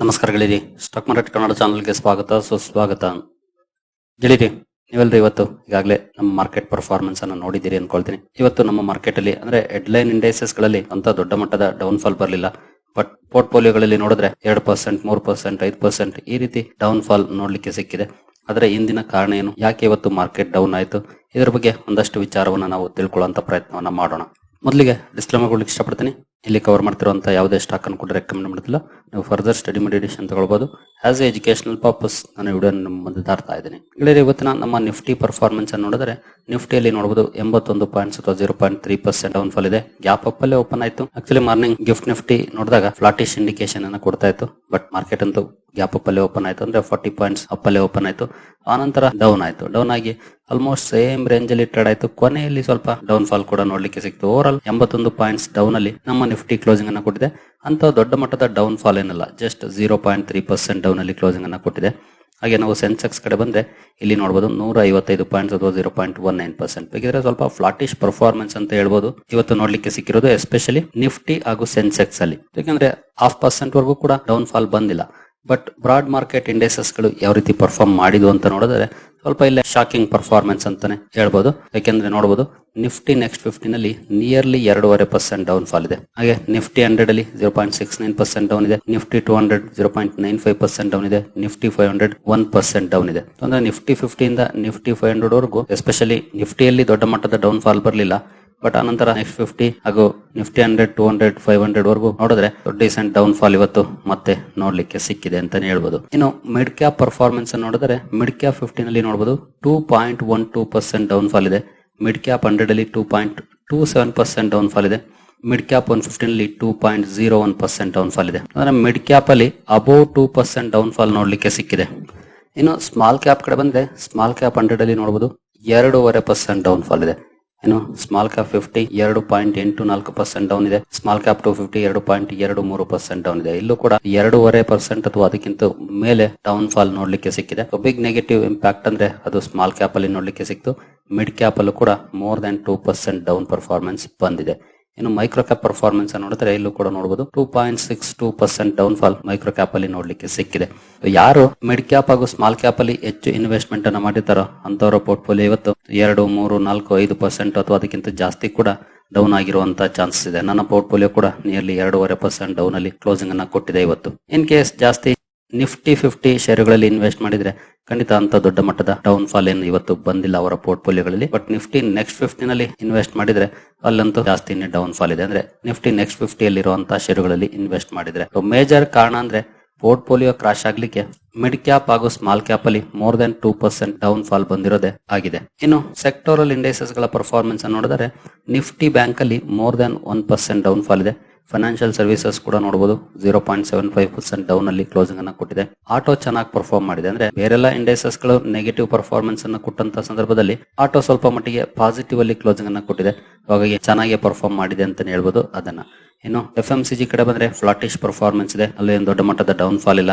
ನಮಸ್ಕಾರ ಗೆಳೆಯರಿ, stock market Kannada ಚಾನಲ್ಗೆ ಸ್ವಾಗತ ಸುಸ್ವಾಗತ. ಗೆಳೆಯರಿ, ನೀವೆಲ್ಲರೂ ಇವತ್ತು ಈಗಾಗಲೇ ನಮ್ಮ ಮಾರ್ಕೆಟ್ ಪರ್ಫಾರ್ಮೆನ್ಸ್ ಅನ್ನು ನೋಡಿದ್ದೀರಿ ಅನ್ಕೊಳ್ತೀನಿ. ಇವತ್ತು ನಮ್ಮ ಮಾರ್ಕೆಟ್ ಅಲ್ಲಿ ಅಂದ್ರೆ ಹೆಡ್ಲೈನ್ ಇಂಡೈಸಸ್ ಗಳಲ್ಲಿ ಅಂತ ದೊಡ್ಡ ಮಟ್ಟದ ಡೌನ್ ಫಾಲ್ ಬರಲಿಲ್ಲ. ಬಟ್ ಪೋರ್ಟ್ಫೋಲಿಯೋಗಳಲ್ಲಿ ನೋಡಿದ್ರೆ 2%, 3%, 5% ಈ ರೀತಿ ಡೌನ್ ಫಾಲ್ ನೋಡ್ಲಿಕ್ಕೆ ಸಿಕ್ಕಿದೆ. ಅದರ ಹಿಂದಿನ ಕಾರಣ ಏನು, ಯಾಕೆ ಇವತ್ತು ಮಾರ್ಕೆಟ್ ಡೌನ್ ಆಯ್ತು, ಇದರ ಬಗ್ಗೆ ಒಂದಷ್ಟು ವಿಚಾರವನ್ನ ನಾವು ತಿಳ್ಕೊಳ್ಳುವಂತ ಪ್ರಯತ್ನವನ್ನ ಮಾಡೋಣ. ಮೊದಲಿಗೆ ಡಿಸ್ಕ್ಲೇಮರ್ ಕೊಡ್ಲಿಕ್ಕೆ ಇಷ್ಟಪಡ್ತೀನಿ. ಇಲ್ಲಿ ಕವರ್ ಮಾಡ್ತಿರುವಂತ ಯಾವುದೇ ಸ್ಟಾಕ್ ಅನ್ನು ಕೂಡ ರೆಕಮೆಂಡ್ ಮಾಡುತ್ತಿಲ್ಲ. ನೀವು ಫರ್ದರ್ ಸ್ಟಡಿ ಮಾಡಿ ಡಿಸಿಷನ್ ತಗೊಳ್ಬಹುದು. ಆಸ್ ಎ ಎಜುಕೇಶನಲ್ ಪರ್ಪಸ್ ನಾನು ವಿಡಿಯೋ ಮುಂದೆ ತರ್ತಾ ಇದ್ದೀನಿ. ಗೆಳೆಯರೆ, ಇವತ್ತಿನ ನಮ್ಮ ನಿಫ್ಟಿ ಪರ್ಫಾರ್ಮೆನ್ಸ್ ಅನ್ನು ನೋಡಿದ್ರೆ ನಿಫ್ಟಿಯಲ್ಲಿ ನೋಡಬಹುದು 81 ಪಾಯಿಂಟ್ಸ್ ಅಥವಾ 0.3% ಡೌನ್ ಫಾಲ್ ಇದೆ. ಗ್ಯಾಪ್ ಅಪ್ ಅಲ್ಲೇ ಓಪನ್ ಆಯ್ತು. ಆಕ್ಚುಲಿ ಮಾರ್ನಿಂಗ್ ಗಿಫ್ಟ್ ನಿಫ್ಟಿ ನೋಡಿದಾಗ ಫ್ಲಾಟಿಶ್ ಇಂಡಿಕೇಶನ್ ಅನ್ನು ಕೊಡ್ತಾ ಇತ್ತು. ಬಟ್ ಮಾರ್ಕೆಟ್ ಅಂತೂ ಗ್ಯಾಪ್ ಅಪ್ ಅಲ್ಲೇ ಓಪನ್ ಆಯ್ತು, ಅಂದ್ರೆ 40 ಪಾಯಿಂಟ್ಸ್ ಅಪ್ ಅಲ್ಲೇ ಓಪನ್ ಆಯ್ತು. ಆನಂತರ ಡೌನ್ ಆಯ್ತು. ಡೌನ್ ಆಗಿ ಆಲ್ಮೋಸ್ಟ್ ಸೇಮ್ ರೇಂಜ್ ಅಲ್ಲಿ ಟ್ರೇಡ್ ಆಯ್ತು. ಕೊನೆಯಲ್ಲಿ ಸ್ವಲ್ಪ ಡೌನ್ ಫಾಲ್ ಕೂಡ ನೋಡ್ಲಿಕ್ಕೆ ಸಿಕ್ತು. ಓವರ್ ಆಲ್ 81 ಪಾಯಿಂಟ್ಸ್ ಡೌನ್ ಅಲ್ಲಿ ನಮ್ಮ ನಿಫ್ಟಿ ಕ್ಲೋಸಿಂಗ್ ಅನ್ನ ಕೊಟ್ಟಿದೆ. ಅಂತ ದೊಡ್ಡ ಮಟ್ಟದ ಡೌನ್ ಫಾಲ್ ಏನಲ್ಲ, ಜಸ್ಟ್ 0.3% ಡೌನ್ ಅಲ್ಲಿ ಕ್ಲೋಸಿಂಗ್ ಅನ್ನ ಕೊಟ್ಟಿದೆ. ಹಾಗೆ ನಾವು ಸೆನ್ಸೆಕ್ಸ್ ಕಡೆ ಬಂದ್ರೆ ಇಲ್ಲಿ ನೋಡಬಹುದು 155 ಪಾಯಿಂಟ್ಸ್ ಅಥವಾ 0.19%. ಬೇಕಿದ್ರೆ ಸ್ವಲ್ಪ ಫ್ಲಾಟಿಶ್ ಪರ್ಫಾರ್ಮೆನ್ಸ್ ಅಂತ ಹೇಳ್ಬೋದು ಇವತ್ತು ನೋಡ್ಲಿಕ್ಕೆ ಸಿಕ್ಕಿರೋದು, ಎಸ್ಪೆಷಲಿ ನಿಫ್ಟಿ ಹಾಗೂ ಸೆನ್ಸೆಕ್ಸ್ ಅಲ್ಲಿ. ಯಾಕಂದ್ರೆ 0.5% ವರೆಗೂ ಕೂಡ ಡೌನ್ ಫಾಲ್ ಬಂದಿಲ್ಲ. ಬಟ್ ಬ್ರಾಡ್ ಮಾರ್ಕೆಟ್ ಇಂಡೈಸಸ್ ಗಳು ಯಾವ ರೀತಿ ಪರ್ಫಾರ್ಮ್ ಮಾಡಿದ್ವು ಅಂತ ನೋಡಿದ್ರೆ ಸ್ವಲ್ಪ ಇಲ್ಲೇ ಶಾಕಿಂಗ್ ಪರ್ಫಾರ್ಮೆನ್ಸ್ ಅಂತಾನೆ ಹೇಳ್ಬೋದು. ಯಾಕೆಂದ್ರೆ ನೋಡಬಹುದು ನಿಫ್ಟಿ ನೆಕ್ಸ್ಟ್ 50 ನಲ್ಲಿ ನಿಯರ್ಲಿ 2.5% ಡೌನ್ ಫಾಲ್ ಇದೆ. ಹಾಗೆ ನಿಫ್ಟಿ 100 ಅಲ್ಲಿ 0.69% ಡೌನ್ ಇದೆ. ನಿಫ್ಟಿ 200 0.95% ಡೌನ್ ಇದೆ. ನಿಫ್ಟಿ 500 1% ಡೌನ್ ಇದೆ. ಅಂದ್ರೆ ನಿಫ್ಟಿ 50 ಇಂದ ನಿಫ್ಟಿ 500 ವರೆಗೂ ಎಸ್ಪೆಷಲಿ ನಿಫ್ಟಿಯಲ್ಲಿ ದೊಡ್ಡ ಮಟ್ಟದ ಡೌನ್ ಫಾಲ್ ಬರಲಿಲ್ಲ. ಬಟ್ ಆನಂತರ ನೆಕ್ಸ್ಟ್ 50 ಹಾಗೂ ನಿಫ್ಟಿ 100, 200, 500 ವರೆಗೂ ನೋಡಿದ್ರೆ ಡಿಸೆಂಟ್ ಡೌನ್ ಫಾಲ್ ಇವತ್ತು ಮತ್ತೆ ನೋಡ್ಲಿಕ್ಕೆ ಸಿಕ್ಕಿದೆ ಅಂತಾನೆ ಹೇಳ್ಬೋದು. ಇನ್ನು ಮಿಡ್ ಕ್ಯಾಪ್ ಪರ್ಫಾರ್ಮೆನ್ಸ್ ನೋಡಿದ್ರೆ ಮಿಡ್ ಕ್ಯಾಪ್ 50 ನಲ್ಲಿ ನೋಡಬಹುದು 2.12% ಡೌನ್ ಫಾಲ್ ಇದೆ. ಮಿಡ್ ಕ್ಯಾಪ್ 100 ಅಲ್ಲಿ 2.27% ಡೌನ್ ಫಾಲ್ ಇದೆ. ಮಿಡ್ ಕ್ಯಾಪ್ 150 ನಲ್ಲಿ 2.01% ಡೌನ್ ಫಾಲ್ ಇದೆ. ಅಂದ್ರೆ ಮಿಡ್ ಕ್ಯಾಪ್ ಅಲ್ಲಿ ಅಬೌವ್ 2% ಡೌನ್ ಫಾಲ್ ನೋಡ್ಲಿಕ್ಕೆ ಸಿಕ್ಕಿದೆ. ಇನ್ನು ಸ್ಮಾಲ್ ಕ್ಯಾಪ್ ಕಡೆ ಬಂದ್ರೆ ಸ್ಮಾಲ್ ಕ್ಯಾಪ್ 100 ಅಲ್ಲಿ ನೋಡಬಹುದು 2.5% ಡೌನ್ ಫಾಲ್ ಇದೆ. ಏನು ಸ್ಮಾಲ್ ಕ್ಯಾಪ್ 50 2.84% ಡೌನ್ ಇದೆ. ಸ್ಮಾಲ್ ಕ್ಯಾಪ್ 250 2.23% ಡೌನ್ ಇದೆ. ಇಲ್ಲೂ ಕೂಡ 2.5% ಅಥವಾ ಅದಕ್ಕಿಂತ ಮೇಲೆ ಡೌನ್ ಫಾಲ್ ನೋಡ್ಲಿಕ್ಕೆ ಸಿಕ್ಕಿದೆ. ಬಿಗ್ ನೆಗೆಟಿವ್ ಇಂಪ್ಯಾಕ್ಟ್ ಅಂದ್ರೆ ಅದು ಸ್ಮಾಲ್ ಕ್ಯಾಪ್ ಅಲ್ಲಿ ನೋಡ್ಲಿಕ್ಕೆ ಸಿಕ್ತು. ಮಿಡ್ ಕ್ಯಾಪ್ ಅಲ್ಲೂ ಕೂಡ ಮೋರ್ ದನ್ 2% ಡೌನ್ ಪರ್ಫಾರ್ಮೆನ್ಸ್ ಬಂದಿದೆ. ಇನ್ನು ಮೈಕ್ರೋ ಕ್ಯಾಪ್ ಪರ್ಫಾರ್ಮೆನ್ಸ್ ನೋಡಿದ್ರೆ ಇಲ್ಲೂ ಕೂಡ ನೋಡಬಹುದು 2.62% ಡೌನ್ ಫಾಲ್ ಮೈಕ್ರೋ ಕ್ಯಾಪ್ ಅಲ್ಲಿ ನೋಡ್ಲಿಕ್ಕೆ ಸಿಕ್ಕಿದೆ. ಯಾರು ಮಿಡ್ ಕ್ಯಾಪ್ ಹಾಗೂ ಸ್ಮಾಲ್ ಕ್ಯಾಪ್ ಅಲ್ಲಿ ಹೆಚ್ಚು ಇನ್ವೆಸ್ಟ್ಮೆಂಟ್ ಅನ್ನ ಮಾಡಿರ್ತಾರೋ ಅಂತವರ ಪೋರ್ಟ್ಫೋಲಿಯೋ ಇವತ್ತು 2, 3, 4, 5% ಅಥವಾ ಅದಕ್ಕಿಂತ ಜಾಸ್ತಿ ಕೂಡ ಡೌನ್ ಆಗಿರುವಂತಹ ಚಾನ್ಸಸ್ ಇದೆ. ನನ್ನ ಪೋರ್ಟ್ಫೋಲಿಯೋ ಕೂಡ ನಿಯರ್ಲಿ 2.5% ಡೌನ್ ಅಲ್ಲಿ ಕ್ಲೋಸಿಂಗ್ ಅನ್ನ ಕೊಟ್ಟಿದೆ ಇವತ್ತು. ಇನ್ ಕೇಸ್ ಜಾಸ್ತಿ ನಿಫ್ಟಿ 50 ಷೇರುಗಳಲ್ಲಿ ಇನ್ವೆಸ್ಟ್ ಮಾಡಿದ್ರೆ ಖಂಡಿತ ಅಂತ ದೊಡ್ಡ ಮಟ್ಟದ ಡೌನ್ ಫಾಲ್ ಏನು ಇವತ್ತು ಬಂದಿಲ್ಲ ಅವರ ಪೋರ್ಟ್ಫೋಲಿಯೋಗಳಲ್ಲಿ. ಬಟ್ ನಿಫ್ಟಿ ನೆಕ್ಸ್ಟ್ 50 ನಲ್ಲಿ ಇನ್ವೆಸ್ಟ್ ಮಾಡಿದ್ರೆ ಅಲ್ಲಂತೂ ಜಾಸ್ತಿನೇ ಡೌನ್ ಫಾಲ್ ಇದೆ. ಅಂದ್ರೆ ನಿಫ್ಟಿ ನೆಕ್ಸ್ಟ್ 50 ಅಲ್ಲಿರುವಂತಹ ಷೇರುಗಳಲ್ಲಿ ಇನ್ವೆಸ್ಟ್ ಮಾಡಿದ್ರೆ ಮೇಜರ್ ಕಾರಣ ಅಂದ್ರೆ ಪೋರ್ಟ್ಫೋಲಿಯೋ ಕ್ರಾಶ್ ಆಗ್ಲಿಕ್ಕೆ ಮಿಡ್ ಕ್ಯಾಪ್ ಹಾಗೂ ಸ್ಮಾಲ್ ಕ್ಯಾಪ್ ಅಲ್ಲಿ ಮೋರ್ ದನ್ 2% ಡೌನ್ ಫಾಲ್ ಬಂದಿರೋದೇ ಆಗಿದೆ. ಇನ್ನು ಸೆಕ್ಟೋರಲ್ ಇಂಡೈಸಸ್ ಗಳ ಪರ್ಫಾರ್ಮೆನ್ಸ್ ನೋಡಿದ್ರೆ ನಿಫ್ಟಿ ಬ್ಯಾಂಕ್ ಅಲ್ಲಿ ಮೋರ್ ದನ್ 1% ಡೌನ್ ಫಾಲ್ ಇದೆ. ಫೈನಾನ್ಷಿಯಲ್ ಸರ್ವಿಸಸ್ ಕೂಡ ನೋಡಬಹುದು 0.75% ಡೌನ್ ಅಲ್ಲಿ ಕ್ಲೋಸಿಂಗ್ ಅನ್ನ ಕೊಟ್ಟಿದೆ. ಆಟೋ ಚೆನ್ನಾಗಿ ಪರ್ಫಾರ್ಮ್ ಮಾಡಿದೆ. ಅಂದ್ರೆ ಬೇರೆಲ್ಲ ಇಂಡೈಸಸ್ ಗಳು ನೆಗೆಟಿವ್ ಪರ್ಫಾರ್ಮೆನ್ಸ್ ಅನ್ನ ಕೊಟ್ಟಂತ ಸಂದರ್ಭದಲ್ಲಿ ಆಟೋ ಸ್ವಲ್ಪ ಮಟ್ಟಿಗೆ ಪಾಸಿಟಿವ್ ಅಲ್ಲಿ ಕ್ಲೋಸಿಂಗ್ ಅನ್ನ ಕೊಟ್ಟಿದೆ. ಹಾಗಾಗಿ ಚೆನ್ನಾಗಿ ಪರ್ಫಾರ್ಮ್ ಮಾಡಿದೆ ಅಂತಾನೆ ಹೇಳ್ಬೋದು ಅದನ್ನ. ಇನ್ನು FMCG ಕಡೆ ಬಂದ್ರೆ ಫ್ಲಾಟಿಶ್ ಪರ್ಫಾರ್ಮೆನ್ಸ್ ಇದೆ. ಅಲ್ಲಿ ಒಂದು ದೊಡ್ಡ ಮಟ್ಟದ ಡೌನ್ ಫಾಲ್ ಇಲ್ಲ.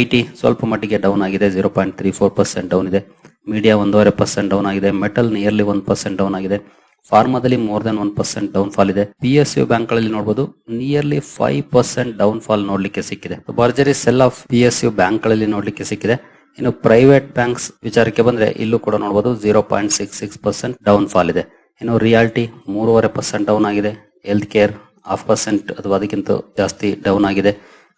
IT ಸ್ವಲ್ಪ ಮಟ್ಟಿಗೆ ಡೌನ್ ಆಗಿದೆ, 0.34% ಡೌನ್ ಇದೆ. ಮೀಡಿಯಾ 1.5% ಡೌನ್ ಆಗಿದೆ. ಮೆಟಲ್ ನಿಯರ್ಲಿ 1% ಡೌನ್ ಆಗಿದೆ. ಫಾರ್ಮಾದಲ್ಲಿ ಮೋರ್ ದನ್ 1% ಡೌನ್ ಫಾಲ್ ಇದೆ. PSU ಬ್ಯಾಂಕ್ ಗಳಲ್ಲಿ ನೋಡಬಹುದು ನಿಯರ್ಲಿ 5% ಡೌನ್ ಫಾಲ್ ನೋಡ್ಲಿಕ್ಕೆ ಸಿಕ್ಕಿದೆ. ಭರ್ಜರಿ ಸೆಲ್ ಆಫ್ PSU ಬ್ಯಾಂಕ್ ಗಳಲ್ಲಿ ನೋಡ್ಲಿಕ್ಕೆ ಸಿಕ್ಕಿದೆ. ಇನ್ನು ಪ್ರೈವೇಟ್ ಬ್ಯಾಂಕ್ಸ್ ವಿಚಾರಕ್ಕೆ ಬಂದ್ರೆ ಇಲ್ಲೂ ಕೂಡ ನೋಡಬಹುದು 0.66% ಡೌನ್ ಫಾಲ್ ಇದೆ. ಇನ್ನು ರಿಯಾಲ್ಟಿ 3.5% ಡೌನ್ ಆಗಿದೆ. ಹೆಲ್ತ್ ಕೇರ್ 0.5% ಅಥವಾ ಅದಕ್ಕಿಂತ ಜಾಸ್ತಿ ಡೌನ್ ಆಗಿದೆ.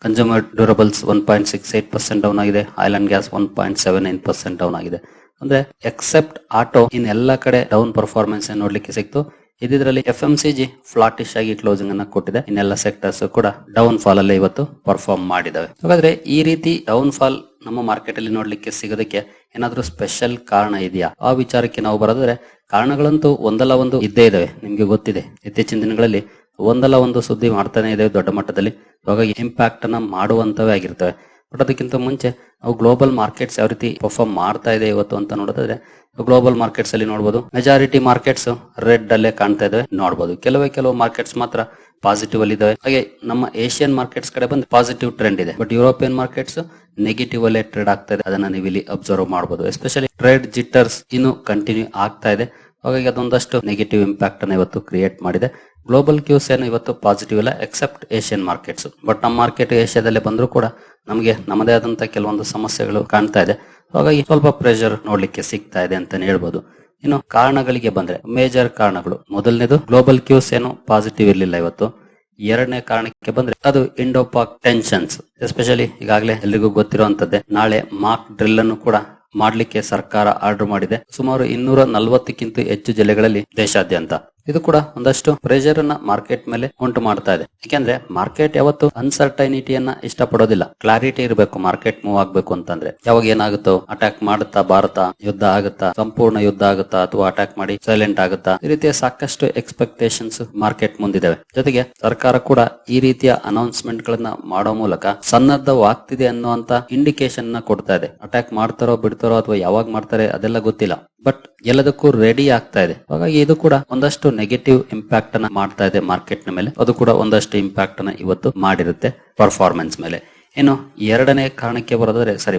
ಕನ್ಸ್ಯೂಮರ್ ಡ್ಯೂರಬಲ್ಸ್ 1.68% ಡೌನ್ ಆಗಿದೆ. ಆಯಿಲ್ ಅಂಡ್ ಗ್ಯಾಸ್ 1.79% ಡೌನ್ ಆಗಿದೆ. ಅಂದ್ರೆ ಎಕ್ಸೆಪ್ಟ್ ಆಟೋ ಇನ್ ಎಲ್ಲ ಕಡೆ ಡೌನ್ ಪರ್ಫಾರ್ಮೆನ್ಸ್ ನೋಡ್ಲಿಕ್ಕೆ ಸಿಕ್ತು. ಇದ್ರಲ್ಲಿ FMCG ಫ್ಲಾಟಿಶ್ ಆಗಿ ಕ್ಲೋಸಿಂಗ್ ಅನ್ನ ಕೊಟ್ಟಿದೆ. ಇನ್ನೆಲ್ಲ ಸೆಕ್ಟರ್ಸ್ ಕೂಡ ಡೌನ್ ಫಾಲ್ ಅಲ್ಲೇ ಇವತ್ತು ಪರ್ಫಾರ್ಮ್ ಮಾಡಿದಾವೆ. ಹಾಗಾದ್ರೆ ಈ ರೀತಿ ಡೌನ್ ಫಾಲ್ ನಮ್ಮ ಮಾರ್ಕೆಟ್ ಅಲ್ಲಿ ನೋಡ್ಲಿಕ್ಕೆ ಸಿಗೋದಕ್ಕೆ ಏನಾದ್ರೂ ಸ್ಪೆಷಲ್ ಕಾರಣ ಇದೆಯಾ? ಆ ವಿಚಾರಕ್ಕೆ ನಾವು ಬರೋದ್ರೆ ಕಾರಣಗಳಂತೂ ಒಂದಲ್ಲ ಒಂದು ಇದ್ದೇ ಇದಾವೆ. ನಿಮ್ಗೆ ಗೊತ್ತಿದೆ, ಇತ್ತೀಚಿನ ದಿನಗಳಲ್ಲಿ ಒಂದಲ್ಲ ಒಂದು ಸುದ್ದಿ ಮಾಡ್ತಾನೆ ಇದೆ ದೊಡ್ಡ ಮಟ್ಟದಲ್ಲಿ. ಹಾಗಾಗಿ ಇಂಪ್ಯಾಕ್ಟ್ ಅನ್ನ ಮಾಡುವಂತವೇ ಆಗಿರ್ತವೆ. ಬಟ್ ಅದಕ್ಕಿಂತ ಮುಂಚೆ ನಾವು ಗ್ಲೋಬಲ್ ಮಾರ್ಕೆಟ್ಸ್ ಯಾವ ರೀತಿ ಪರ್ಫಾರ್ಮ್ ಮಾಡ್ತಾ ಇದೆ ಇವತ್ತು ಅಂತ ನೋಡಿದ್ರೆ ಗ್ಲೋಬಲ್ ಮಾರ್ಕೆಟ್ಸ್ ಅಲ್ಲಿ ನೋಡಬಹುದು ಮೆಜಾರಿಟಿ ಮಾರ್ಕೆಟ್ಸ್ ರೆಡ್ ಅಲ್ಲೇ ಕಾಣ್ತಾ ಇದಾವೆ. ನೋಡಬಹುದು ಕೆಲವು ಮಾರ್ಕೆಟ್ಸ್ ಮಾತ್ರ ಪಾಸಿಟಿವ್ ಅಲ್ಲಿ ಇದಾವೆ. ಹಾಗೆ ನಮ್ಮ ಏಷ್ಯನ್ ಮಾರ್ಕೆಟ್ಸ್ ಕಡೆ ಬಂದು ಪಾಸಿಟಿವ್ ಟ್ರೆಂಡ್ ಇದೆ. ಬಟ್ ಯುರೋಪಿಯನ್ ಮಾರ್ಕೆಟ್ಸ್ ನೆಗೆಟಿವ್ ಅಲ್ಲೇ ಟ್ರೇಡ್ ಆಗ್ತಾ ಇದೆ. ಅದನ್ನ ನೀವು ಇಲ್ಲಿ ಅಬ್ಸರ್ವ್ ಮಾಡಬಹುದು. ಎಸ್ಪೆಷಲಿ ಟ್ರೇಡ್ ಜಿಟ್ಟರ್ಸ್ ಇನ್ನು ಕಂಟಿನ್ಯೂ ಆಗ್ತಾ ಇದೆ. ಹಾಗಾಗಿ ಅದೊಂದಷ್ಟು ನೆಗೆಟಿವ್ ಇಂಪ್ಯಾಕ್ಟ್ ಅನ್ನು ಇವತ್ತು ಕ್ರಿಯೇಟ್ ಮಾಡಿದೆ. ಗ್ಲೋಬಲ್ ಕ್ಯೂಸ್ ಏನು ಇವತ್ತು ಪಾಸಿಟಿವ್ ಇಲ್ಲ ಎಕ್ಸೆಪ್ಟ್ ಏಷ್ಯನ್ ಮಾರ್ಕೆಟ್ಸ್. ಬಟ್ ನಮ್ಮ ಮಾರ್ಕೆಟ್ ಏಷ್ಯಾದಲ್ಲೇ ಬಂದರೂ ಕೂಡ ನಮಗೆ ನಮ್ಮದೇ ಆದಂತ ಕೆಲವೊಂದು ಸಮಸ್ಯೆಗಳು ಕಾಣ್ತಾ ಇದೆ. ಹಾಗಾಗಿ ಸ್ವಲ್ಪ ಪ್ರೆಷರ್ ನೋಡ್ಲಿಕ್ಕೆ ಸಿಗ್ತಾ ಇದೆ ಅಂತಾನೆ ಹೇಳ್ಬೋದು. ಇನ್ನು ಕಾರಣಗಳಿಗೆ ಬಂದ್ರೆ ಮೇಜರ್ ಕಾರಣಗಳು, ಮೊದಲನೇದು ಗ್ಲೋಬಲ್ ಕ್ಯೂಸ್ ಏನು ಪಾಸಿಟಿವ್ ಇರಲಿಲ್ಲ ಇವತ್ತು. ಎರಡನೇ ಕಾರಣಕ್ಕೆ ಬಂದ್ರೆ ಅದು ಇಂಡೋ ಪಾಕ್ ಟೆನ್ಷನ್ಸ್, ಎಸ್ಪೆಷಲಿ ಈಗಾಗಲೇ ಎಲ್ರಿಗೂ ಗೊತ್ತಿರುವಂತದ್ದೇ, ನಾಳೆ ಮಾಕ್ ಡ್ರಿಲ್ ಅನ್ನು ಕೂಡ ಮಾಡ್ಲಿಕ್ಕೆ ಸರ್ಕಾರ ಆರ್ಡರ್ ಮಾಡಿದೆ ಸುಮಾರು 240ಕ್ಕಿಂತ ಹೆಚ್ಚು ಜಿಲ್ಲೆಗಳಲ್ಲಿ ದೇಶಾದ್ಯಂತ. ಇದು ಕೂಡ ಒಂದಷ್ಟು ಪ್ರೆಷರ್ ಅನ್ನ ಮಾರ್ಕೆಟ್ ಮೇಲೆ ಉಂಟು ಮಾಡ್ತಾ ಇದೆ. ಯಾಕೆಂದ್ರೆ ಮಾರ್ಕೆಟ್ ಯಾವತ್ತು ಅನ್ಸರ್ಟೈನಿಟಿಯನ್ನ ಇಷ್ಟಪಡೋದಿಲ್ಲ. ಕ್ಲಾರಿಟಿ ಇರಬೇಕು ಮಾರ್ಕೆಟ್ ಮೂವ್ ಆಗ್ಬೇಕು ಅಂತಂದ್ರೆ. ಯಾವಾಗ ಏನಾಗುತ್ತೋ, ಅಟ್ಯಾಕ್ ಮಾಡುತ್ತಾ ಭಾರತ, ಯುದ್ಧ ಆಗುತ್ತಾ, ಸಂಪೂರ್ಣ ಯುದ್ಧ ಆಗುತ್ತಾ, ಅಥವಾ ಅಟ್ಯಾಕ್ ಮಾಡಿ ಸೈಲೆಂಟ್ ಆಗುತ್ತಾ, ಈ ರೀತಿಯ ಸಾಕಷ್ಟು ಎಕ್ಸ್ಪೆಕ್ಟೇಷನ್ಸ್ ಮಾರ್ಕೆಟ್ ಮುಂದಿದ್ದಾವೆ. ಜೊತೆಗೆ ಸರ್ಕಾರ ಕೂಡ ಈ ರೀತಿಯ ಅನೌನ್ಸ್ಮೆಂಟ್ ಗಳನ್ನ ಮಾಡೋ ಮೂಲಕ ಸನ್ನದ್ಧವಾಗ್ತಿದೆ ಅನ್ನುವಂತ ಇಂಡಿಕೇಶನ್ ನ ಕೊಡ್ತಾ ಇದೆ. ಅಟ್ಯಾಕ್ ಮಾಡ್ತಾರೋ ಬಿಡ್ತಾರೋ ಅಥವಾ ಯಾವಾಗ ಮಾಡ್ತಾರೆ ಅದೆಲ್ಲ ಗೊತ್ತಿಲ್ಲ, ಬಟ್ ಎಲ್ಲದಕ್ಕೂ ರೆಡಿ ಆಗ್ತಾ ಇದೆ. ಹಾಗಾಗಿ ಇದು ಕೂಡ ಒಂದಷ್ಟು ನೆಗೆಟಿವ್ ಇಂಪ್ಯಾಕ್ಟ್ ಅನ್ನ ಮಾಡ್ತಾ ಇದೆ ಮಾರ್ಕೆಟ್ ನ ಮೇಲೆ. ಅದು ಕೂಡ ಒಂದಷ್ಟು ಇಂಪ್ಯಾಕ್ಟ್ ಅನ್ನ ಇವತ್ತು ಮಾಡಿರುತ್ತೆ ಪರ್ಫಾರ್ಮೆನ್ಸ್ ಮೇಲೆ. ಇನ್ನು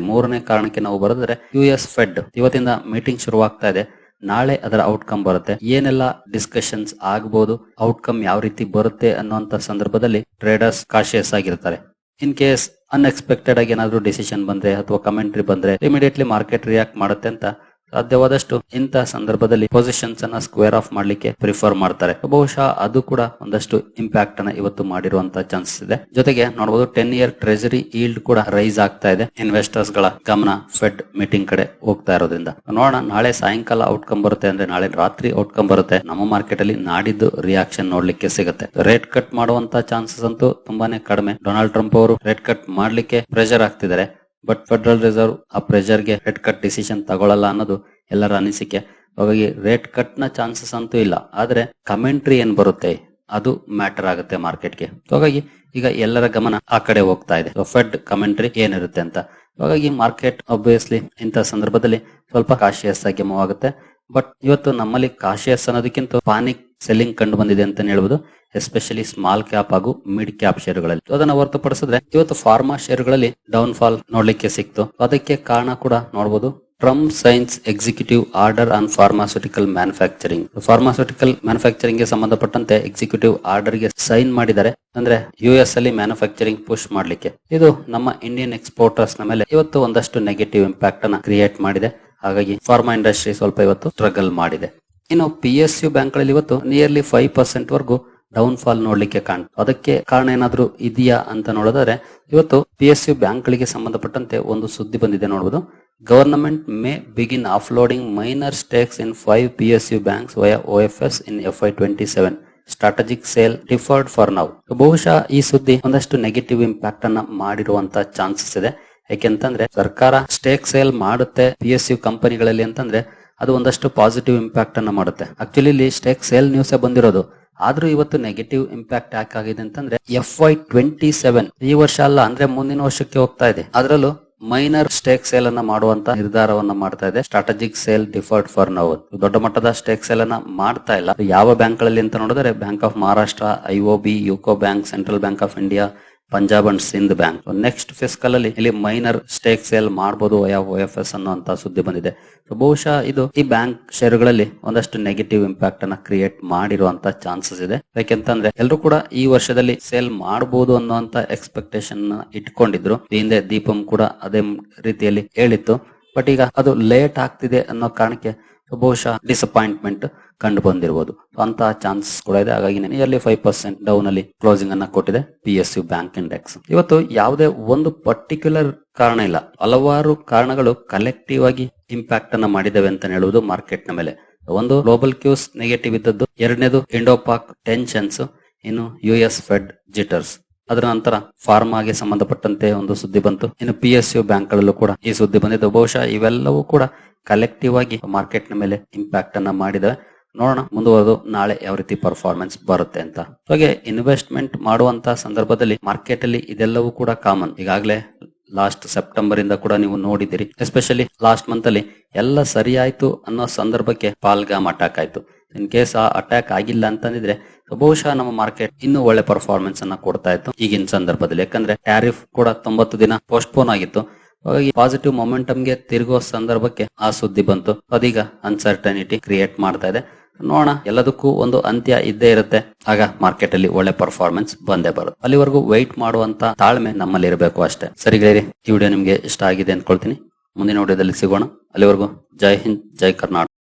ಮೂರನೇ ಕಾರಣಕ್ಕೆ ನಾವು ಬರೋದಾದ್ರೆ US ಫೆಡ್ ಇವತ್ತಿಂದ ಮೀಟಿಂಗ್ ಶುರುವಾಗ್ತಾ ಇದೆ. ನಾಳೆ ಅದರ ಔಟ್ಕಮ್ ಬರುತ್ತೆ. ಏನೆಲ್ಲ ಡಿಸ್ಕಷನ್ಸ್ ಆಗಬಹುದು, ಔಟ್ಕಮ್ ಯಾವ ರೀತಿ ಬರುತ್ತೆ ಅನ್ನುವಂತ ಸಂದರ್ಭದಲ್ಲಿ ಟ್ರೇಡರ್ಸ್ ಕಾಶಿಯಸ್ ಆಗಿರ್ತಾರೆ. ಇನ್ ಕೇಸ್ ಅನ್ಎಕ್ಸ್ಪೆಕ್ಟೆಡ್ ಆಗಿ ಏನಾದ್ರು ಡಿಸಿಷನ್ ಬಂದ್ರೆ ಅಥವಾ ಕಮೆಂಟ್ರಿ ಬಂದ್ರೆ ಇಮಿಡಿಯೇಟ್ಲಿ ಮಾರ್ಕೆಟ್ ರಿಯಾಕ್ಟ್ ಮಾಡುತ್ತೆ ಅಂತ ಸಾಧ್ಯವಾದಷ್ಟು ಇಂತಹ ಸಂದರ್ಭದಲ್ಲಿ ಪೊಸಿಷನ್ಸ್ ಅನ್ನ ಸ್ಕ್ವೇರ್ ಆಫ್ ಮಾಡ್ಲಿಕ್ಕೆ ಪ್ರಿಫರ್ ಮಾಡ್ತಾರೆ. ಬಹುಶಃ ಅದು ಕೂಡ ಒಂದಷ್ಟು ಇಂಪ್ಯಾಕ್ಟ್ ಅನ್ನ ಇವತ್ತು ಮಾಡಿರುವಂತಹ ಚಾನ್ಸಸ್ ಇದೆ. ಜೊತೆಗೆ ನೋಡಬಹುದು 10 ಇಯರ್ ಟ್ರೆಜರಿ ಈಲ್ಡ್ ಕೂಡ ರೈಸ್ ಆಗ್ತಾ ಇದೆ. ಇನ್ವೆಸ್ಟರ್ಸ್ ಗಳ ಗಮನ ಫೆಡ್ ಮೀಟಿಂಗ್ ಕಡೆ ಹೋಗ್ತಾ ಇರೋದ್ರಿಂದ ನೋಡೋಣ ನಾಳೆ ಸಾಯಂಕಾಲ ಔಟ್ಕಮ್ ಬರುತ್ತೆ ಅಂದ್ರೆ ನಾಳೆ ರಾತ್ರಿ ಔಟ್ಕಮ್ ಬರುತ್ತೆ. ನಮ್ಮ ಮಾರ್ಕೆಟ್ ಅಲ್ಲಿ ನಾಡಿದ್ದು ರಿಯಾಕ್ಷನ್ ನೋಡ್ಲಿಕ್ಕೆ ಸಿಗುತ್ತೆ. ರೇಟ್ ಕಟ್ ಮಾಡುವಂತ ಚಾನ್ಸಸ್ ಅಂತೂ ತುಂಬಾನೇ ಕಡಿಮೆ. ಡೊನಾಲ್ಡ್ ಟ್ರಂಪ್ ಅವರು ರೇಟ್ ಕಟ್ ಮಾಡ್ಲಿಕ್ಕೆ ಪ್ರೆಷರ್ ಆಗ್ತಿದ್ದಾರೆ. ಬಟ್ ಫೆಡರಲ್ ರಿಸರ್ವ್ ಆ ಪ್ರೆಷರ್ಗೆ ರೇಟ್ ಕಟ್ ಡಿಸಿಷನ್ ತಗೊಳ್ಳಲ್ಲ ಅನ್ನೋದು ಎಲ್ಲರ ಅನಿಸಿಕೆ. ಹಾಗಾಗಿ ರೇಟ್ ಕಟ್ ನ ಚಾನ್ಸಸ್ ಅಂತೂ ಇಲ್ಲ. ಆದ್ರೆ ಕಮೆಂಟ್ರಿ ಏನ್ ಬರುತ್ತೆ ಅದು ಮ್ಯಾಟರ್ ಆಗುತ್ತೆ ಮಾರ್ಕೆಟ್ಗೆ. ಹಾಗಾಗಿ ಈಗ ಎಲ್ಲರ ಗಮನ ಆ ಕಡೆ ಹೋಗ್ತಾ ಇದೆ. ಫೆಡ್ ಕಮೆಂಟ್ರಿ ಏನಿರುತ್ತೆ ಅಂತ. ಹಾಗಾಗಿ ಮಾರ್ಕೆಟ್ ಆಬ್ವಿಯಸ್ಲಿ ಇಂಥ ಸಂದರ್ಭದಲ್ಲಿ ಸ್ವಲ್ಪ ಕಾಶಿಯಸ್ ಆಗಿ ಮೂವ್ ಆಗುತ್ತೆ. ಬಟ್ ಇವತ್ತು ನಮ್ಮಲ್ಲಿ ಕಾಶಿಯಸ್ ಅನ್ನೋದಕ್ಕಿಂತ ಪಾನಿಕ್ ಸೆಲ್ಲಿಂಗ್ ಕಂಡು ಬಂದಿದೆ ಅಂತ ಹೇಳ್ಬೋದು, ಎಸ್ಪೆಷಲಿ ಸ್ಮಾಲ್ ಕ್ಯಾಪ್ ಹಾಗೂ ಮಿಡ್ ಕ್ಯಾಪ್ ಶೇರುಗಳಲ್ಲಿ. ಅದನ್ನ ಹೊರತುಪಡಿಸಿದ್ರೆ ಇವತ್ತು ಫಾರ್ಮಾ ಶೇರುಗಳಲ್ಲಿ ಡೌನ್ ಫಾಲ್ ನೋಡ್ಲಿಕ್ಕೆ ಸಿಕ್ತು. ಅದಕ್ಕೆ ಕಾರಣ ಕೂಡ ನೋಡಬಹುದು. Trump science executive order on pharmaceutical manufacturing. Pharmaceutical manufacturing ಗೆ ಸಂಬಂಧಪಟ್ಟಂತೆ ಎಕ್ಸಿಕ್ಯೂಟಿವ್ ಆರ್ಡರ್ ಗೆ ಸೈನ್ ಮಾಡಿದ್ದಾರೆ. ಅಂದ್ರೆ US ಅಲ್ಲಿ ಮ್ಯಾನುಫ್ಯಾಕ್ಚರಿಂಗ್ ಪುಷ್ ಮಾಡ್ಲಿಕ್ಕೆ. ಇದು ನಮ್ಮ ಇಂಡಿಯನ್ ಎಕ್ಸ್ಪೋರ್ಟರ್ಸ್ ನ ಮೇಲೆ ಇವತ್ತು ಒಂದಷ್ಟು ನೆಗೆಟಿವ್ ಇಂಪ್ಯಾಕ್ಟ್ ಅನ್ನ ಕ್ರಿಯೇಟ್ ಮಾಡಿದೆ. ಹಾಗಾಗಿ ಫಾರ್ಮಾ ಇಂಡಸ್ಟ್ರಿ ಸ್ವಲ್ಪ ಇವತ್ತು ಸ್ಟ್ರಗಲ್ ಮಾಡಿದೆ. ಇನ್ನು PSU ಬ್ಯಾಂಕ್ ಗಳಲ್ಲಿ ಇವತ್ತು ನಿಯರ್ಲಿ 5% ವರೆಗೂ ಡೌನ್ ಫಾಲ್ ನೋಡ್ಲಿಕ್ಕೆ ಕಾಣ್ತು. ಅದಕ್ಕೆ ಕಾರಣ ಏನಾದ್ರು ಇದೆಯಾ ಅಂತ ನೋಡಿದ್ರೆ ಇವತ್ತು PSU ಬ್ಯಾಂಕ್ ಗಳಿಗೆ ಸಂಬಂಧಪಟ್ಟಂತೆ ಒಂದು ಸುದ್ದಿ ಬಂದಿದೆ ನೋಡಬಹುದು. Government May begin offloading minor stakes in 5 PSU banks via OFS in FY27. Strategic sale deferred for now. ಬಹುಶಃ ಈ ಸುದ್ದಿ ಒಂದಷ್ಟು ನೆಗೆಟಿವ್ ಇಂಪ್ಯಾಕ್ಟ್ ಅನ್ನ ಮಾಡಿರುವಂತ ಚಾನ್ಸಸ್ ಇದೆ. ಯಾಕೆಂತಂದ್ರೆ ಸರ್ಕಾರ ಸ್ಟೇಕ್ ಸೇಲ್ ಮಾಡುತ್ತೆ PSU ಕಂಪನಿಗಳಲ್ಲಿ ಅಂತಂದ್ರೆ ಅದು ಒಂದಷ್ಟು ಪಾಸಿಟಿವ್ ಇಂಪ್ಯಾಕ್ಟ್ ಅನ್ನ ಮಾಡುತ್ತೆ. ಆಕ್ಚುಲಿ ಇಲ್ಲಿ ಸ್ಟೇಕ್ ಸೇಲ್ ನ್ಯೂಸ್ ಬಂದಿರೋದು, ಆದ್ರೂ ಇವತ್ತು ನೆಗೆಟಿವ್ ಇಂಪ್ಯಾಕ್ಟ್ ಯಾಕಾಗಿದೆ ಅಂತಂದ್ರೆ FY27 ಈ ವರ್ಷ ಅಲ್ಲ, ಅಂದ್ರೆ ಮುಂದಿನ ವರ್ಷಕ್ಕೆ ಹೋಗ್ತಾ ಇದೆ. ಅದರಲ್ಲೂ ಮೈನರ್ ಸ್ಟೇಕ್ ಸೇಲ್ ಅನ್ನ ಮಾಡುವಂತ ನಿರ್ಧಾರವನ್ನ ಮಾಡ್ತಾ ಇದೆ. Strategic sale deferred for now. ದೊಡ್ಡ ಮಟ್ಟದ ಸ್ಟೇಕ್ ಸೇಲ್ ಅನ್ನ ಮಾಡ್ತಾ ಇಲ್ಲ. ಯಾವ ಬ್ಯಾಂಕ್ ಗಳಲ್ಲಿ ಅಂತ ನೋಡಿದ್ರೆ bank of Maharashtra, IOB, UCO bank, central bank of India, Punjab and Sind bank. Next fiscal ಅಲ್ಲಿ ಇಲ್ಲಿ ಮೈನರ್ ಸ್ಟೇಕ್ ಸೇಲ್ ಮಾಡಬಹುದು OFS ಅನ್ನುವಂತ ಸುದ್ದಿ ಬಂದಿದೆ. ಬಹುಶಃ ಇದು ಈ ಬ್ಯಾಂಕ್ ಷೇರುಗಳಲ್ಲಿ ಒಂದಷ್ಟು ನೆಗೆಟಿವ್ ಇಂಪ್ಯಾಕ್ಟ್ ಅನ್ನ ಕ್ರಿಯೇಟ್ ಮಾಡಿರುವಂತ ಚಾನ್ಸಸ್ ಇದೆ. ಯಾಕೆಂತಂದ್ರೆ ಎಲ್ಲರೂ ಕೂಡ ಈ ವರ್ಷದಲ್ಲಿ ಸೇಲ್ ಮಾಡಬಹುದು ಅನ್ನುವಂತ ಎಕ್ಸ್ಪೆಕ್ಟೇಷನ್ ಇಟ್ಕೊಂಡಿದ್ರು. ಹಿಂದೆ ದೀಪಂ ಕೂಡ ಅದೇ ರೀತಿಯಲ್ಲಿ ಹೇಳಿತ್ತು. ಬಟ್ ಈಗ ಅದು ಲೇಟ್ ಆಗ್ತಿದೆ ಅನ್ನೋ ಕಾರಣಕ್ಕೆ ಬಹುಶಃ ಡಿಸಪಾಯಿಂಟ್ಮೆಂಟ್ ಕಂಡು ಬಂದಿರಬಹುದು. ಅಂತಹ ಚಾನ್ಸಸ್ ಕೂಡ ಇದೆ. ಹಾಗಾಗಿ ನಿಯರ್ಲಿ 5% ಡೌನ್ ಅಲ್ಲಿ ಕ್ಲೋಸಿಂಗ್ ಅನ್ನ ಕೊಟ್ಟಿದೆ PSU ಬ್ಯಾಂಕ್ ಇಂಡೆಕ್ಸ್. ಇವತ್ತು ಯಾವುದೇ ಒಂದು ಪರ್ಟಿಕ್ಯುಲರ್ ಕಾರಣ ಇಲ್ಲ, ಹಲವಾರು ಕಾರಣಗಳು ಕಲೆಕ್ಟಿವ್ ಆಗಿ ಇಂಪ್ಯಾಕ್ಟ್ ಅನ್ನ ಮಾಡಿದವೆ ಅಂತ ಹೇಳುವುದು ಮಾರ್ಕೆಟ್ ನ ಮೇಲೆ. ಒಂದು ಗ್ಲೋಬಲ್ ಕ್ಯೂಸ್ ನೆಗೆಟಿವ್ ಇದ್ದದ್ದು, ಎರಡನೇದು ಇಂಡೋ ಪಾಕ್ ಟೆನ್ಷನ್ಸ್, ಇನ್ನು US ಫೆಡ್ ಜಿಟರ್ಸ್. ಅದರ ನಂತರ ಫಾರ್ಮಾಗೆ ಸಂಬಂಧಪಟ್ಟಂತೆ ಒಂದು ಸುದ್ದಿ ಬಂತು. ಇನ್ನು PSU ಬ್ಯಾಂಕ್ ಗಳಲ್ಲೂ ಕೂಡ ಈ ಸುದ್ದಿ ಬಂದಿದ್ದು. ಬಹುಶಃ ಇವೆಲ್ಲವೂ ಕೂಡ ಕಲೆಕ್ಟಿವ್ ಆಗಿ ಮಾರ್ಕೆಟ್ ನ ಮೇಲೆ ಇಂಪ್ಯಾಕ್ಟ್ ಅನ್ನ ಮಾಡಿದವೆ. ನೋಡೋಣ ಮುಂದುವರೆದು ನಾಳೆ ಯಾವ ರೀತಿ ಪರ್ಫಾರ್ಮೆನ್ಸ್ ಬರುತ್ತೆ ಅಂತ. ಹಾಗೆ ಇನ್ವೆಸ್ಟ್ಮೆಂಟ್ ಮಾಡುವಂತ ಸಂದರ್ಭದಲ್ಲಿ ಮಾರ್ಕೆಟ್ ಅಲ್ಲಿ ಇದೆಲ್ಲವೂ ಕೂಡ ಕಾಮನ್. ಈಗಾಗಲೇ ಲಾಸ್ಟ್ ಸೆಪ್ಟೆಂಬರ್ ಇಂದ ಕೂಡ ನೀವು ನೋಡಿದಿರಿ. ಎಸ್ಪೆಷಲಿ ಲಾಸ್ಟ್ ಮಂತ್ ಅಲ್ಲಿ ಎಲ್ಲ ಸರಿ ಆಯ್ತು ಅನ್ನೋ ಸಂದರ್ಭಕ್ಕೆ ಪಾಲ್ಗಾಮ್ ಅಟ್ಯಾಕ್ ಆಯ್ತು. ಇನ್ ಕೇಸ್ ಆ ಅಟ್ಯಾಕ್ ಆಗಿಲ್ಲ ಅಂತಂದಿದ್ರೆ ಬಹುಶಃ ನಮ್ಮ ಮಾರ್ಕೆಟ್ ಇನ್ನೂ ಒಳ್ಳೆ ಪರ್ಫಾರ್ಮೆನ್ಸ್ ಅನ್ನ ಕೊಡ್ತಾ ಇತ್ತು ಈಗಿನ ಸಂದರ್ಭದಲ್ಲಿ. ಯಾಕಂದ್ರೆ ಟ್ಯಾರಿಫ್ ಕೂಡ 90 ದಿನ ಪೋಸ್ಟ್ಪೋನ್ ಆಗಿತ್ತು. ಹಾಗಾಗಿ ಪಾಸಿಟಿವ್ ಮೊಮೆಂಟಮ್ಗೆ ತಿರುಗುವ ಸಂದರ್ಭಕ್ಕೆ ಆ ಸುದ್ದಿ ಬಂತು. ಅದೀಗ ಅನ್ಸರ್ಟನಿಟಿ ಕ್ರಿಯೇಟ್ ಮಾಡ್ತಾ ಇದೆ. ನೋಡೋಣ, ಎಲ್ಲದಕ್ಕೂ ಒಂದು ಅಂತ್ಯ ಇದ್ದೇ ಇರುತ್ತೆ. ಆಗ ಮಾರ್ಕೆಟ್ ಅಲ್ಲಿ ಒಳ್ಳೆ ಪರ್ಫಾರ್ಮೆನ್ಸ್ ಬಂದೇ ಬರುತ್ತೆ. ಅಲ್ಲಿವರೆಗೂ ವೆಯ್ಟ್ ಮಾಡುವಂತ ತಾಳ್ಮೆ ನಮ್ಮಲ್ಲಿ ಇರಬೇಕು ಅಷ್ಟೇ. ಸರಿ ಗೆಳೆಯರಿ, ಈ ವಿಡಿಯೋ ನಿಮ್ಗೆ ಇಷ್ಟ ಆಗಿದೆ ಅನ್ಕೊಳ್ತೀನಿ. ಮುಂದಿನ ವಿಡಿಯೋದಲ್ಲಿ ಸಿಗೋಣ. ಅಲ್ಲಿವರೆಗೂ ಜೈ ಹಿಂದ್, ಜೈ ಕರ್ನಾಟಕ.